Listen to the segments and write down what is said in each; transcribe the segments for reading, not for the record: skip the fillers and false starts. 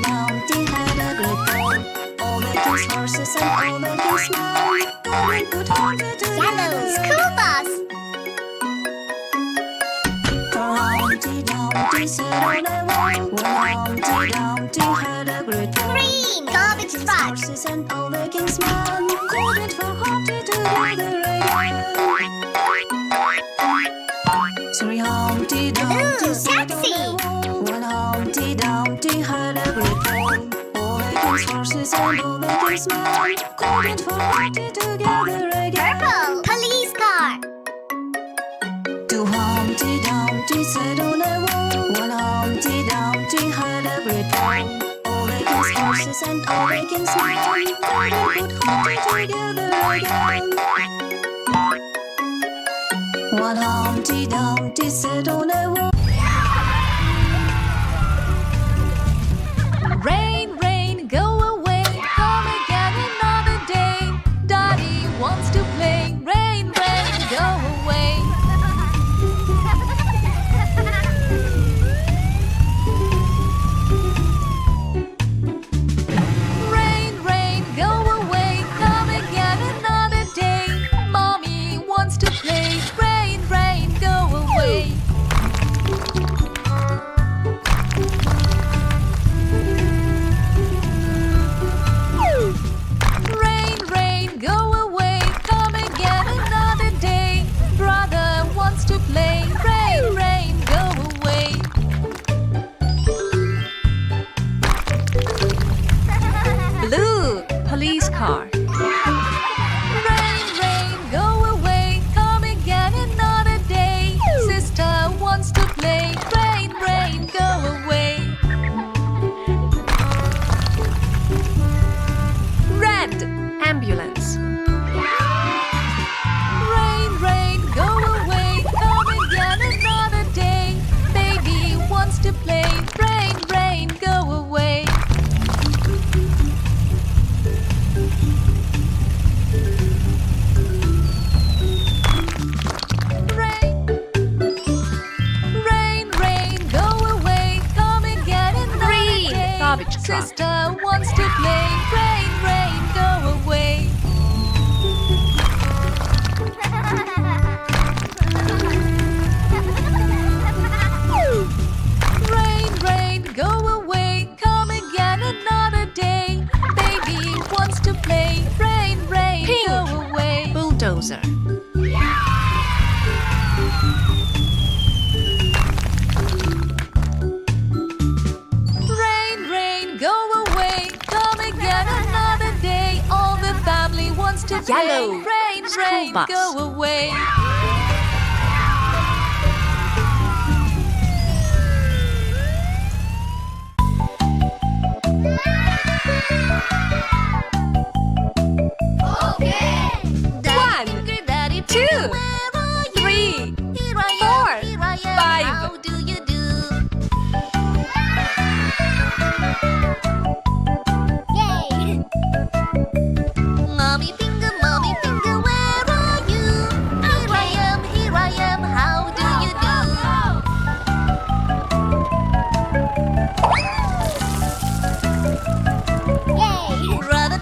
Dumpty had a great fall. All the king's horses and all the king's men going good-hearted together. Yellow school bus. For Humpty Dumpty sat on a wall. When Humpty Dumpty had a great fall. Green garbage King's truck. horses and all the king's men couldn't for Humpty together again. Three Humpty Dumpty sat on a wall. When Humpty Dumpty had a great fall. All the king's horses and all the king's men couldn't for Humpty together again. Purple police car. Two Humpty Dumpty sat on a wall. When Humpty Dumpty had a great fall. All the king's horses and all the king's men couldn't put Humpty together again. One Humpty Dumpty sat on a wall. Rain, rain, go away. Come again another day. Daddy wants to play. Rain, rain, go away. Rain, rain, go away. Come again another day. Mommy wants to play. Rain, rain, go away. Rain, rain, go away. Come again another day. Brother wants to play. Rain, rain, go away. Blue police car. Rain, rain, go away. Come again another day. Sister wants to play. Rain, rain, go away. Red ambulance. Rain, rain, go away. Come again another day. Baby wants to play. Rain, rain, go away. Rain, rain, rain, go away. Come again another day. Garbage truck. Sister wants to play. Rain, rain, go away. Rain, rain, go away. Come again another day. Baby wants to play. Rain, rain, go away. Bulldozer. Rain, rain, go away. Come again another day. All the family wants to play. Yellow Rain, rain, bus. go away. One, two, three, 4, 5. How do you do? Yay! Mommy finger, where are you? Here I am, how do you do? Yay! Brother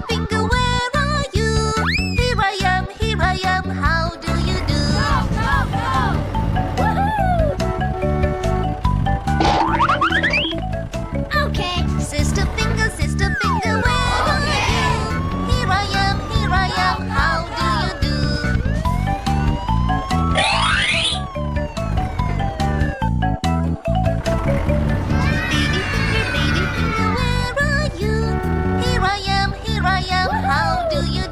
finger, where are you? Here I am, how do you do? Okay. Sister finger, where are you? Here I am, how do you do? Baby finger, where are you? Here I am, how do you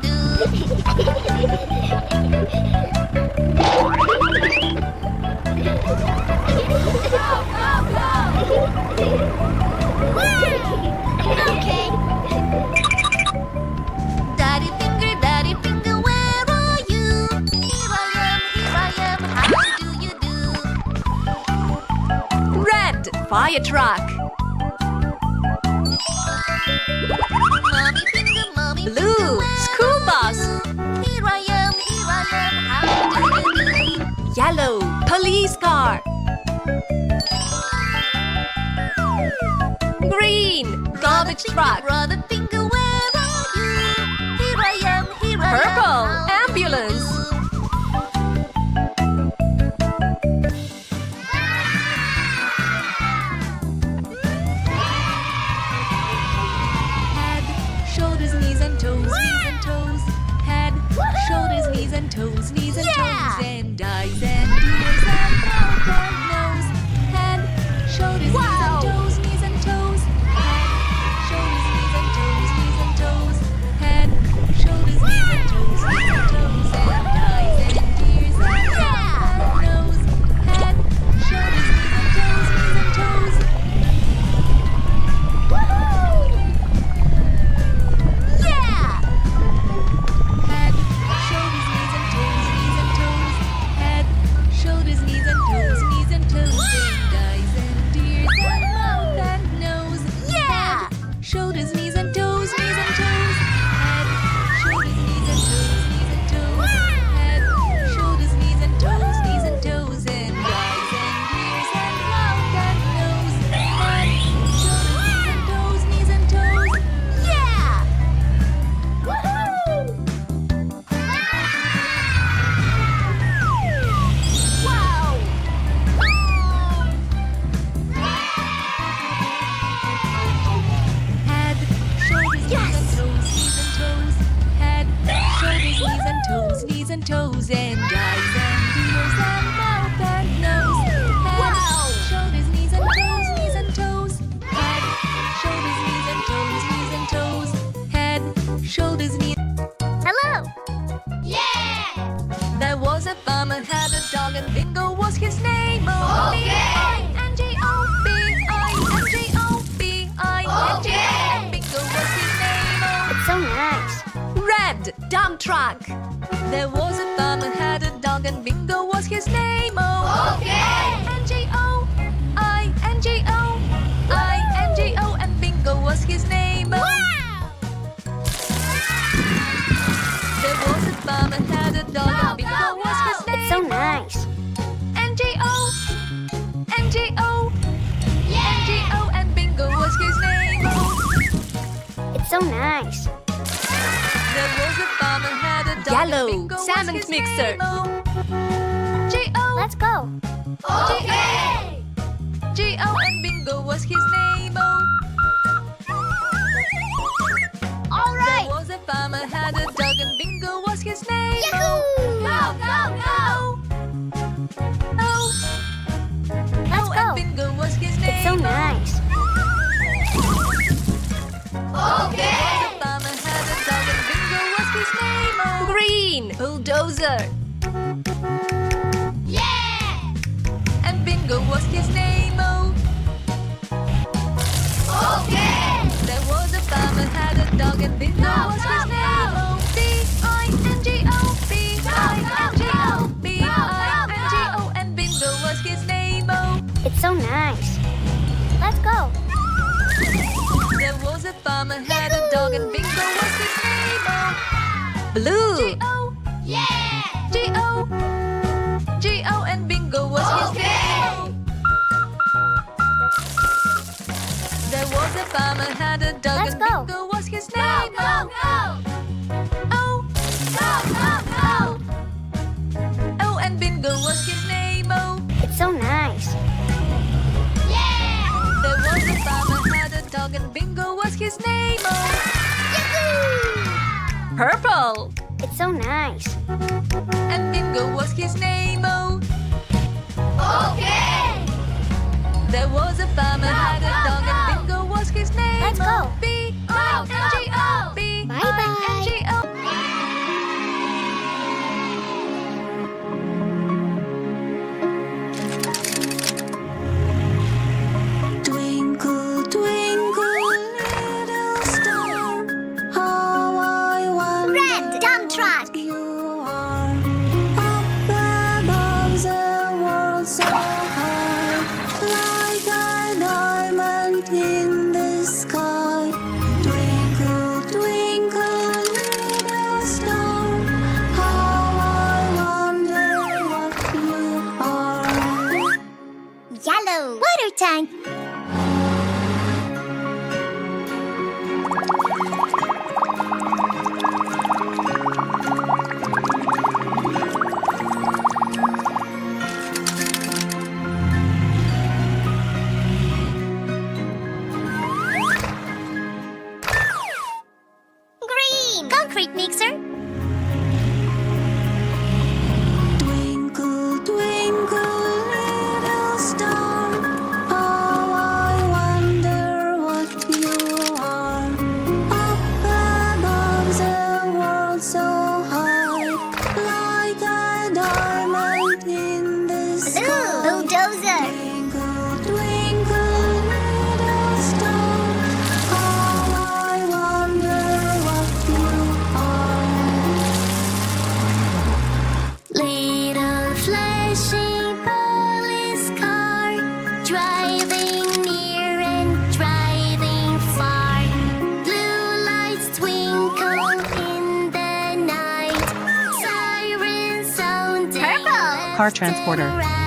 Okay. Daddy finger, where are you? Here I am, how do you do? Red fire truck. Mommy finger, Blue where school are bus. you? Here I am, how do you do? Yellow police car. Green. Garbage truck. Brother Finger, where are you? Here I am, here I am. Purple. How do Ambulance. you do? Head, shoulders, knees and toes, knees and toes. Head, shoulders, knees and toes, knees and Yeah. toes. And eyes and ears and mouth and nose. Head, shoulders, Wow. knees and toes, knees and toes. Head, shoulders, knees and toes, knees and toes. Head, shoulders, knees and toes, knees and toes. And eyes and ears and mouth and nose. Head, shoulders, knees and toes, knees and toes. Yeah! Head, shoulders, knees and toes, knees and toes. Head, shoulders, knees and toes, knees and toes. And eyes and ears and mouth and nose. Yeah! Shoulders, knees and toes, knees and toes. Head, shoulders, knees and toes, knees and toes. Head, shoulders, knees and toes, knees and toes. And eyes and ears and mouth and nose. Head, shoulders, knees and toes, knees and toes. Yeah! Woohoo! Wow! Head, shoulders, Yes! knees and toes, knees and toes. Head, shoulders, knees and toes, knees and toes. And eyes and ears and mouth and nose. Head, Wow! shoulders, knees and toes, knees and toes. Head, shoulders, knees and toes, knees and toes. Head, shoulders, knees. Hello! Yeah! There was a farmer had a dog and Bingo was his name. Oh, Okay. B-I-N-G-O-B-I-N-G-O-B-I-N-G. Okay. And Bingo was his name. Oh. So nice. Red dump truck. There was a farmer had a dog and Bingo was his name. Oh, Okay. B-I-N-G-O-I-N-G-O and Bingo was his name. Oh. Wow! There was a farmer had a dog and Bingo was his name. So nice. N-G-O, N-G-O, N-G-O and Bingo was his name. Oh. It's so nice. There was a farmer had a dog Yellow and Bingo salmon was his mixer. name. Oh. G-O, Let's go. Okay. G-O and Bingo was his name. Oh. All There right. was a farmer had a dog and Bingo was his name. Yahoo! Oh. Oh. Let's Oh, go. and Bingo was his name. It's so nice. Okay. The farmer had a dog and Bingo was his name. Oh. Green. Bulldozer. Yeah! And Bingo was his name. Oh. Okay! There was a farmer had a dog and Bingo was his name. Oh. B-I-N-G-O, B-I-N-G-O, B-I-N-G-O and Bingo was his name. Oh. It's so nice. Let's go. There was a farmer had a dog and Bingo was his name. Oh. Blue. G-O, Yeah! G-O, G-O and Bingo was his name. There was a farmer had a dog Let's and go. Bingo was his Go, name. go, go! Oh, Go, go, go! oh, and Bingo was his name. Oh, It's so nice. Yeah! there was a farmer had a dog and Bingo was his name. Oh, Yahoo! Purple. It's so nice. and Bingo was his name. Oh, Okay! there was a farmer had a dog and Bingo was his name. Let's go. Oh, B-I-N-G-O, B-I-N-G-O. Twinkle, twinkle, little star, how I wonder Red dump truck. you are. Up above the world so high, like a diamond in Flashing police car, driving near and driving far. Blue lights twinkle in the night. Sirens sound. Car transporter.